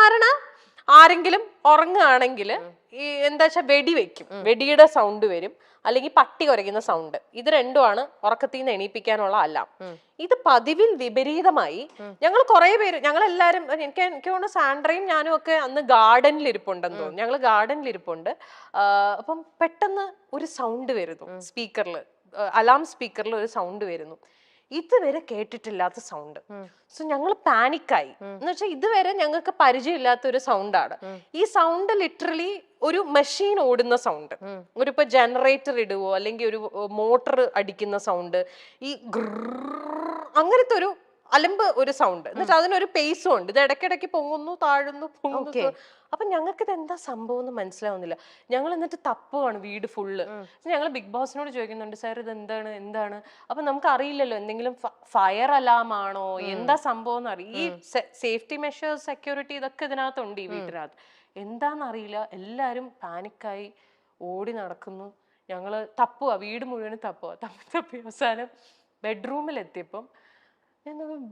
സാധാരണ ആരെങ്കിലും ഉറങ്ങുകയാണെങ്കിൽ ഈ എന്താ വെച്ചാൽ വെടി വെക്കും, വെടിയുടെ സൗണ്ട് വരും, അല്ലെങ്കിൽ പട്ടി കുരയ്ക്കുന്ന സൗണ്ട്. ഇത് രണ്ടുമാണ് ഉറക്കത്തിൽ നിന്ന് എണീപ്പിക്കാനുള്ള അലാം. ഇത് പതിവിൽ വിപരീതമായി ഞങ്ങൾ കുറെ പേര്, ഞങ്ങളെല്ലാരും, എനിക്ക് തോന്നുന്നു സാൻഡ്രയും ഞാനും ഒക്കെ അന്ന് ഗാർഡനിൽ ഇരിപ്പുണ്ടെന്ന് തോന്നുന്നു. ഞങ്ങൾ ഗാർഡനിൽ ഇരിപ്പുണ്ട്. അപ്പം പെട്ടെന്ന് ഒരു സൗണ്ട് വരുന്നു സ്പീക്കറിൽ, അലാം സ്പീക്കറിൽ ഒരു സൗണ്ട് വരുന്നു. ഇതുവരെ കേട്ടിട്ടില്ലാത്ത സൗണ്ട്. സോ ഞങ്ങൾ പാനിക്കായി. എന്ന് വെച്ചാൽ ഇതുവരെ ഞങ്ങൾക്ക് പരിചയമില്ലാത്ത ഒരു സൗണ്ടാണ്. ഈ സൗണ്ട് ലിറ്ററലി ഒരു മെഷീൻ ഓടുന്ന സൗണ്ട്. ഒരു ഇപ്പൊ ജനറേറ്റർ ഇടുവോ അല്ലെങ്കിൽ ഒരു മോട്ടർ അടിക്കുന്ന സൗണ്ട്, ഈ അങ്ങനത്തെ ഒരു അലമ്പ് ഒരു സൗണ്ട്. എന്നിട്ട് അതിനൊരു പേസും ഉണ്ട്. ഇത് ഇടയ്ക്കിടയ്ക്ക് പൊങ്ങുന്നു, താഴുന്നു, പൊങ്ങുന്നു. അപ്പൊ ഞങ്ങൾക്ക് ഇത് എന്താ സംഭവം എന്ന് മനസ്സിലാവുന്നില്ല. ഞങ്ങൾ എന്നിട്ട് തപ്പുവാണ് വീട് ഫുള്ള്. ഞങ്ങൾ ബിഗ് ബോസിനോട് ചോദിക്കുന്നുണ്ട്, സാർ ഇത് എന്താണ്. അപ്പൊ നമുക്ക് അറിയില്ലല്ലോ, എന്തെങ്കിലും ഫയർ അലാം ആണോ, എന്താ സംഭവം എന്ന് അറിയാം. ഈ സേഫ്റ്റി മെഷേഴ്സ്, സെക്യൂരിറ്റി, ഇതൊക്കെ ഇതിനകത്തുണ്ട് ഈ വീട്ടിനകത്ത്. എന്താന്നറിയില്ല. എല്ലാരും പാനിക്കായി ഓടി നടക്കുന്നു. ഞങ്ങള് തപ്പുക, വീട് മുഴുവനും തപ്പി അവസാനം ബെഡ്റൂമിൽ എത്തിയപ്പം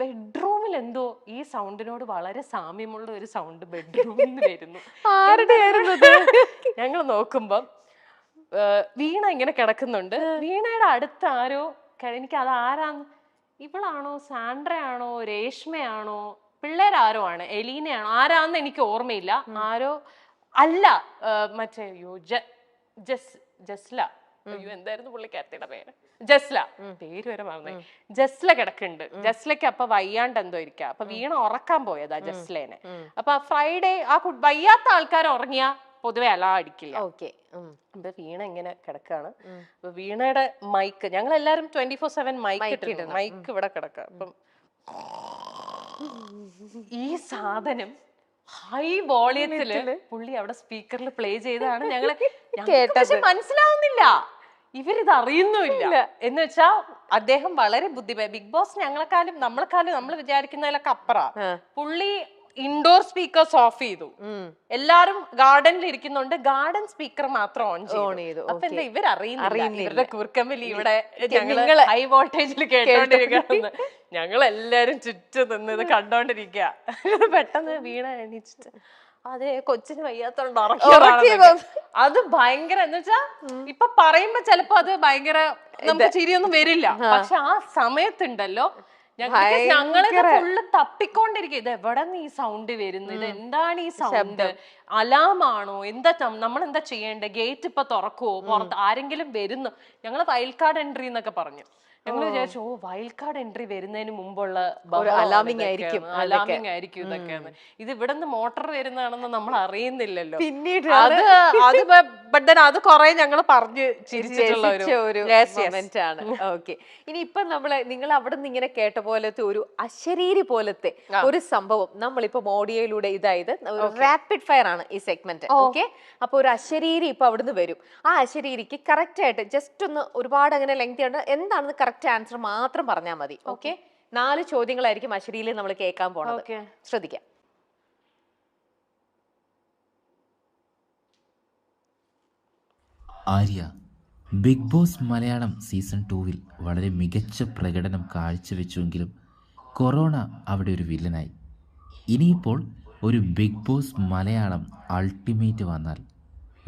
ബെഡ്റൂമിൽ എന്തോ ഈ സൗണ്ടിനോട് വളരെ സാമ്യമുള്ള ഒരു സൗണ്ട് ബെഡ്റൂമിൽ നിന്ന് വരുന്നു. ആരുടെയായിരുന്നു? ഞങ്ങൾ നോക്കുമ്പം വീണ ഇങ്ങനെ കിടക്കുന്നുണ്ട്. വീണയുടെ അടുത്ത് ആരോ, എനിക്ക് അത് ആരാന്ന്, ഇവളാണോ, സാൻഡ്രയാണോ, രേഷ്മയാണോ, പിള്ളേരാരോ ആണ്, എലീനയാണോ, ആരാന്ന് എനിക്ക് ഓർമ്മയില്ല. ആരോ അല്ല, മറ്റേ ജസ്ല, അയ്യോ എന്തായിരുന്നു പുള്ളിക്കാരത്തിയുടെ പേര്, ജസ്ല, പേര് വരെ മറന്നേ. ജസ്ല കിടക്കുന്നുണ്ട്. ജസ്ലക്ക് അപ്പൊ വയ്യാണ്ട് എന്തോ ഇരിക്ക. അപ്പൊ വീണ ഉറക്കാൻ പോയതാ ജസ്ലേനെ. അപ്പൊ ഫ്രൈഡേ ആ വയ്യാത്ത ആൾക്കാർ ഉറങ്ങിയാ പൊതുവെ അലാ അടിക്കില്ല. അപ്പൊ വീണ ഇങ്ങനെ കിടക്കാണ്. അപ്പൊ വീണയുടെ മൈക്ക്, ഞങ്ങൾ എല്ലാരും 24/7 മൈക്ക് ഇവിടെ കിടക്കുക. അപ്പം ഈ സാധനം ഹൈ വോളിയത്തില് പുള്ളി അവിടെ സ്പീക്കറിൽ പ്ലേ ചെയ്താണ് ഞങ്ങള് കേട്ടത്. മനസ്സിലാവുന്നില്ല, ഇവരിത് അറിയുന്നുമില്ല. എന്ന് വെച്ചാ അദ്ദേഹം വളരെ ബിഗ് ബോസ് ഞങ്ങളെക്കാളും നമ്മൾ വിചാരിക്കുന്നതിലൊക്കെ അപ്പുറ. പുള്ളി ഇൻഡോർ സ്പീക്കേഴ്സ് ഓഫ് ചെയ്തു. എല്ലാരും ഗാർഡനിൽ ഇരിക്കുന്നുണ്ട്, ഗാർഡൻ സ്പീക്കർ മാത്രം ഓൺ ചെയ്തു. അപ്പൊ എന്താ ഇവരറിയുന്നില്ല, ഇവരുടെ കൂർക്കമ്പലി ഇവിടെ ഞങ്ങള് ഹൈ വോൾട്ടേജിൽ കേട്ടോണ്ടിരിക്കണം. ഞങ്ങളെല്ലാരും ചുറ്റും നിന്ന് ഇത് കണ്ടോണ്ടിരിക്കുക. പെട്ടെന്ന് വീണ എണീച്ചിട്ട് അതെ കൊച്ചിന് വയ്യാത്തോണ്ട് അത് ഭയങ്കര, എന്ന് വെച്ചാ ഇപ്പൊ പറയുമ്പോ ചിലപ്പോ അത് ഭയങ്കര നമുക്ക് ചിരിയൊന്നും വരില്ല. പക്ഷെ ആ സമയത്തുണ്ടല്ലോ ഞങ്ങളിത് ഫുള്ള് തപ്പിക്കൊണ്ടിരിക്കും. ഇത് എവിടെ നിന്ന് ഈ സൗണ്ട് വരുന്നു, ഇത് എന്താണ് ഈ സൗണ്ട്, അലാമാണോ, എന്താ, നമ്മളെന്താ ചെയ്യേണ്ടത്, ഗേറ്റ് ഇപ്പൊ തുറക്കുവോ, പുറത്ത് ആരെങ്കിലും വരുന്നു. ഞങ്ങള് വൈൽഡ് കാർഡ് എൻട്രി എന്നൊക്കെ പറഞ്ഞു. ഞങ്ങൾ വിചാരിച്ചു വൈൽഡ് കാർഡ് എൻട്രി വരുന്നതിന് മുമ്പുള്ള അലാമിങ് ആയിരിക്കും ഇതൊക്കെയാണ്. ഇത് ഇവിടെ നിന്ന് മോട്ടർ വരുന്നതാണെന്ന് നമ്മൾ അറിയുന്നില്ലല്ലോ. പിന്നീട് അത് കുറെ ഞങ്ങൾ പറഞ്ഞു ചിരിച്ചിട്ടുള്ള ഒരു മൊമെന്റ് ആണ്. ഓക്കെ, ഇനി ഇപ്പൊ നിങ്ങൾ അവിടെ നിന്ന് ഇങ്ങനെ കേട്ട പോലത്തെ ഒരു അശരീരി പോലത്തെ ഒരു സംഭവം നമ്മളിപ്പോ ഓഡിയോയിലൂടെ, ഇതായത് റാപ്പിഡ് ഫയർ ആണ് ഈ സെഗ്മെന്റ്. ഓക്കെ, അപ്പൊ ഒരു അശരീരി ഇപ്പൊ അവിടുന്ന് വരും. ആ അശരീരിക്ക് കറക്റ്റ് ആയിട്ട് ജസ്റ്റ് ഒന്ന്, ഒരുപാട് അങ്ങനെ ലെങ്തി ആണ്, എന്താണെന്ന് കറക്റ്റ് ആൻസർ മാത്രം പറഞ്ഞാൽ മതി. ഓക്കെ, 4 ചോദ്യങ്ങളായിരിക്കും അശരീരിയിൽ നമ്മൾ കേൾക്കാൻ പോണത്. ശ്രദ്ധിക്കാം. Arya, Bigg Boss Malayalam season 2-ൽ വളരെ മികച്ച പ്രകടനം കാഴ്ചവെച്ചുവെങ്കിലും കൊറോണ അവിടെ ഒരു വില്ലനായി. ഇനിയിപ്പോൾ ഒരു ബിഗ് ബോസ് മലയാളം അൾട്ടിമേറ്റ് വന്നാൽ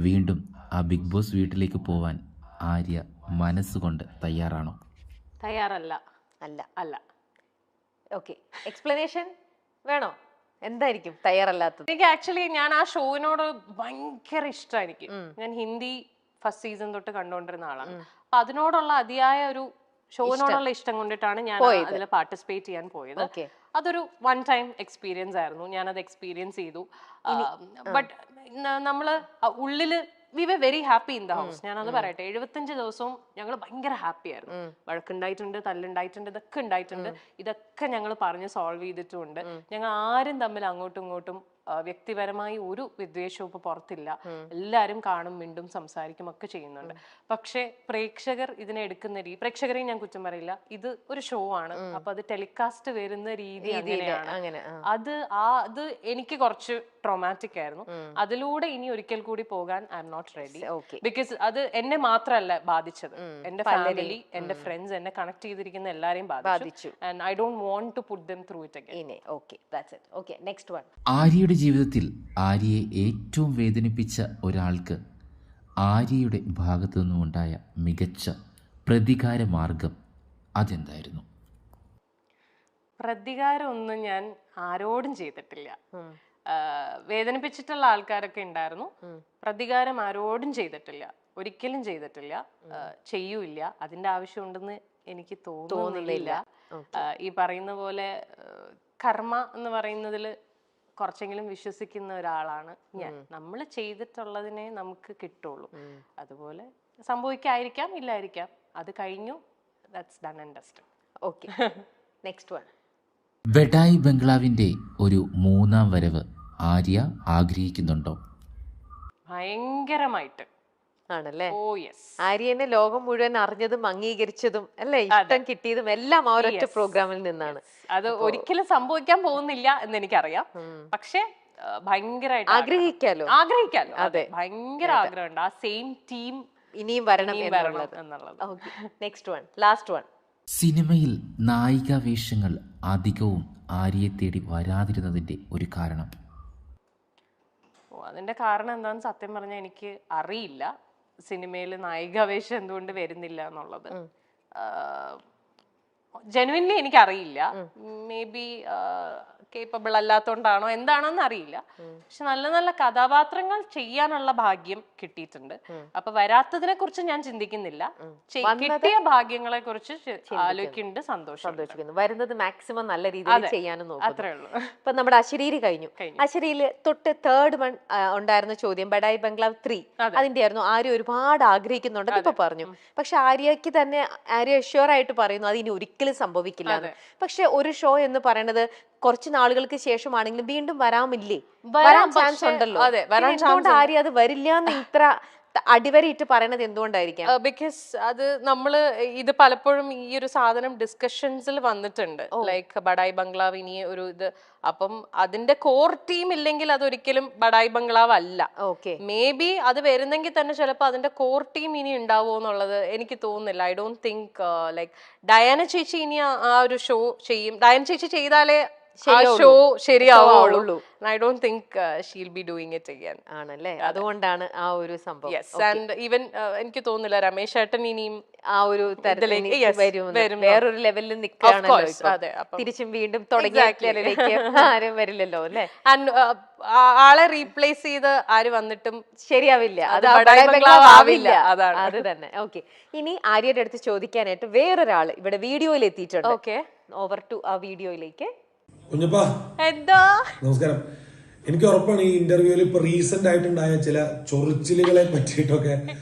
വീണ്ടും ആ ബിഗ് ബോസ് വീട്ടിലേക്ക് പോവാൻ ആര്യ മനസ്സുകൊണ്ട് തയ്യാറാണോ? തയ്യാറല്ല. അല്ല. ഓക്കെ, എക്സ്പ്ലനേഷൻ വേണോ? എന്തായിരിക്കും തയ്യാറല്ലാത്തത്? എനിക്ക് ആക്ച്വലി ഞാൻ ആ ഷോയിനോട് ഭയങ്കര ഇഷ്ടമാണ്. എനിക്ക്, ഞാൻ ഹിന്ദി ഫസ്റ്റ് സീസൺ തൊട്ട് കണ്ടുകൊണ്ടിരുന്ന ആളാണ്. അപ്പൊ അതിനോടുള്ള അതിയായ ഒരു ഷോയിനോടുള്ള ഇഷ്ടം കൊണ്ടിട്ടാണ് ഞാൻ അതിൽ പാർട്ടിസിപ്പേറ്റ് ചെയ്യാൻ പോയത്. അതൊരു വൺ ടൈം എക്സ്പീരിയൻസ് ആയിരുന്നു. ഞാനത് എക്സ്പീരിയൻസ് ചെയ്തു. ബട്ട് നമ്മള് ഉള്ളില് we were very happy in the house. ഞാനത് പറയട്ടെ, 75 ദിവസവും ഞങ്ങൾ ഭയങ്കര ഹാപ്പി ആയിരുന്നു. വഴക്കുണ്ടായിട്ടുണ്ട്, തല്ലുണ്ടായിട്ടുണ്ട്, ഇതൊക്കെ ഉണ്ടായിട്ടുണ്ട്. ഇതൊക്കെ ഞങ്ങൾ പറഞ്ഞ് സോൾവ് ചെയ്തിട്ടുമുണ്ട്. ഞങ്ങൾ ആരും തമ്മിൽ അങ്ങോട്ടും ഇങ്ങോട്ടും വ്യക്തിപരമായി ഒരു വിദ്വേഷവും ഇപ്പൊ പുറത്തില്ല. എല്ലാരും കാണും, മിണ്ടും, സംസാരിക്കും ഒക്കെ ചെയ്യുന്നുണ്ട്. പക്ഷെ പ്രേക്ഷകർ ഇതിനെ എടുക്കുന്ന രീതി, പ്രേക്ഷകരെയും ഞാൻ കുറ്റം പറയില്ല, ഇത് ഒരു ഷോ ആണ്. അപ്പൊ അത് ടെലികാസ്റ്റ് വരുന്ന രീതി അങ്ങനെയാണ്. അത് എനിക്ക് കുറച്ച് ട്രോമാറ്റിക് ആയിരുന്നു. അതിലൂടെ ഇനി ഒരിക്കൽ കൂടി പോകാൻ I am not ready. Because അത് എന്നെ മാത്രമല്ല ബാധിച്ചത്, എന്റെ ഫാമിലി, എന്റെ ഫ്രണ്ട്സ്, എന്നെ കണക്ട് ചെയ്തിരിക്കുന്ന എല്ലാരെയും ബാധിച്ചു. And I don't want to put them through it again. ഇനി okay, that's it. Okay, next one. ആര്യയുടെ ജീവിതത്തിൽ ആര്യയെ ഏറ്റവും വേദനിപ്പിച്ച ഒരാൾക്ക് ആര്യയുടെ ഭാഗത്തു നിന്നുമുണ്ടായ മികച്ച പ്രതികാര മാർഗം അതെന്തായിരുന്നു? പ്രതികാരം ഒന്നും ഞാൻ ആരോടും ചെയ്തിട്ടില്ല. വേദനിപ്പിച്ചിട്ടുള്ള ആൾക്കാരൊക്കെ ഉണ്ടായിരുന്നു. പ്രതികാരം ആരോടും ചെയ്തിട്ടില്ല, ഒരിക്കലും ചെയ്തിട്ടില്ല, ചെയ്യൂല. അതിന്റെ ആവശ്യമുണ്ടെന്ന് എനിക്ക് തോന്നുന്നില്ല. ഈ പറയുന്ന പോലെ കർമ്മ എന്ന് പറയുന്നതിൽ കുറച്ചെങ്കിലും വിശ്വസിക്കുന്ന ഒരാളാണ് ഞാൻ. നമ്മൾ ചെയ്തിട്ടുള്ളതിനെ നമുക്ക് കിട്ടുള്ളൂ. അതുപോലെ സംഭവിക്കാതിരിക്കാം, ഇല്ലായിരിക്കാം. അത് കഴിഞ്ഞു, that's done and dusted. Okay, next one. Badai ബംഗ്ലാവിന്റെ ഒരു മൂന്നാം വരവ് ആര്യ ആഗ്രഹിക്കുന്നുണ്ടോ? ഭയങ്കരമായിട്ട് ആണല്ലേ. ഓ യെസ്. ആര്യനെ ലോകം മുഴുവൻ അറിഞ്ഞതും അംഗീകരിച്ചതും അല്ലേ, ഇഷ്ടം കിട്ടിയതും എല്ലാം ആ ഒരൊറ്റ പ്രോഗ്രാമിൽ നിന്നാണ്. അത് ഒരിക്കലും സംഭവിക്കാൻ പോകുന്നില്ല എന്ന് എനിക്കറിയാം. പക്ഷെ ഭയങ്കരമായിട്ട് ആഗ്രഹിക്കാലോ. അതെ, ഭയങ്കര ആഗ്രഹമുണ്ട്. ആ സെയിം ടീം ഇനിയും വരണം എന്നുള്ളത്. Next one, last one. സിനിമയിൽ നായിക വേഷങ്ങൾ അധികവും ആര്യയെ തേടി വരാതിരുന്നതിന്റെ ഒരു കാരണം? അതിന്റെ കാരണം എന്താണെന്ന് സത്യം പറഞ്ഞാൽ എനിക്ക് അറിയില്ല. സിനിമയിൽ നായികാവേശം എന്തുകൊണ്ട് വരുന്നില്ല എന്നുള്ളത് ജെനുവിൻലി എനിക്കറിയില്ല. മേ ബി കേപ്പബിൾ അല്ലാത്തോണ്ടാണോ എന്താണെന്ന് അറിയില്ല. പക്ഷെ നല്ല നല്ല കഥാപാത്രങ്ങൾ ചെയ്യാനുള്ള ഭാഗ്യം കിട്ടിയിട്ടുണ്ട്. അപ്പൊ വരാത്തതിനെ കുറിച്ച് ഞാൻ ചിന്തിക്കുന്നില്ല. കിട്ടിയ ഭാഗ്യങ്ങളെ കുറിച്ച് ആലോചിക്കുന്നുണ്ട്, സന്തോഷിക്കുന്നു. വരുന്നത് മാക്സിമം നല്ല രീതിയിൽ ചെയ്യാനും നോക്കും. അത്രേ ഉള്ളൂ. ഇപ്പൊ നമ്മുടെ അശരീരി കഴിഞ്ഞു. അശരീരിയിൽ തൊട്ട് തേർഡ് വൺ ഉണ്ടായിരുന്ന ചോദ്യം ബഡായി ബംഗ്ലാവ് 3 അതിന്റെ ആയിരുന്നു. ആര്യ ഒരുപാട് ആഗ്രഹിക്കുന്നുണ്ടെന്ന് ഇപ്പൊ പറഞ്ഞു. പക്ഷെ ആര്യക്ക് തന്നെ ആര്യ ഷുവർ ആയിട്ട് പറയുന്നു അത് ഇനി ഒരിക്കലും സംഭവിക്കില്ല. പക്ഷെ ഒരു ഷോ എന്ന് പറയുന്നത് കുറച്ച് നാളുകൾക്ക് ശേഷമാണെങ്കിലും വീണ്ടും വരാമില്ലേ, വരാൻ ചാൻസ് ഉണ്ടല്ലോ. എന്തുകൊണ്ട് ആര്യ അത് വരില്ല എന്ന് ഇത്ര അടിവരയിട്ട് പറയണത് എന്തുകൊണ്ടായിരിക്കാം? ബിക്കോസ് അത് നമ്മള് ഇത് പലപ്പോഴും ഈ ഒരു സാധനം ഡിസ്കഷൻസിൽ വന്നിട്ടുണ്ട്. ലൈക്ക് ബഡായി ബംഗ്ലാവ് ഇനി ഒരു ഇത്, അപ്പം അതിന്റെ കോർ ടീം ഇല്ലെങ്കിൽ അതൊരിക്കലും ബഡായി ബംഗ്ലാവ് അല്ല. മേ ബി അത് വരുന്നെങ്കിൽ തന്നെ ചിലപ്പോൾ അതിന്റെ കോർ ടീം ഇനി ഉണ്ടാവോ എന്നുള്ളത് എനിക്ക് തോന്നുന്നില്ല. I don't think like Diana ചേച്ചി ഇനി ആ ഒരു ഷോ ചെയ്യും. ഡയാന ചേച്ചി ചെയ്താലേ show ശരിയാവുള്ളൂ. I don't think she'll be doing it again. ആണല്ലേ, അതുകൊണ്ടാണ് ആ ഒരു സംഭവം. Yes, and even എനിക്ക് തോന്നുന്നില്ല രമേശ് ഏട്ടൻ ഇനിയും ആ ഒരു തരത്തിലേക്ക് വരും. വേറൊരു ലെവലിൽ നിൽക്കുകയാണല്ലോ. തിരിച്ചും വീണ്ടും തുടങ്ങിയ ആരും വരില്ലല്ലോ അല്ലേ. ആളെ റീപ്ലേസ് ചെയ്ത് ആര് വന്നിട്ടും ശരിയാവില്ല, അത് ആവില്ല. അത് തന്നെ. ഓക്കെ, ഇനി ആര്യയുടെ അടുത്ത് ചോദിക്കാനായിട്ട് വേറൊരാള് ഇവിടെ വീഡിയോയിൽ എത്തിയിട്ടുണ്ട്. ഓക്കെ, ഓവർ ടു ആ വീഡിയോയിലേക്ക്. കുഞ്ഞപ്പാ, എന്താ നമസ്കാരം. എനിക്ക് ഉറപ്പാണ് ഈ ഇന്റർവ്യൂവിൽ ഇപ്പൊ റീസെന്റ് ആയിട്ടുണ്ടായ ചില ചൊറിച്ചിലുകളെ പറ്റിയിട്ടൊക്കെ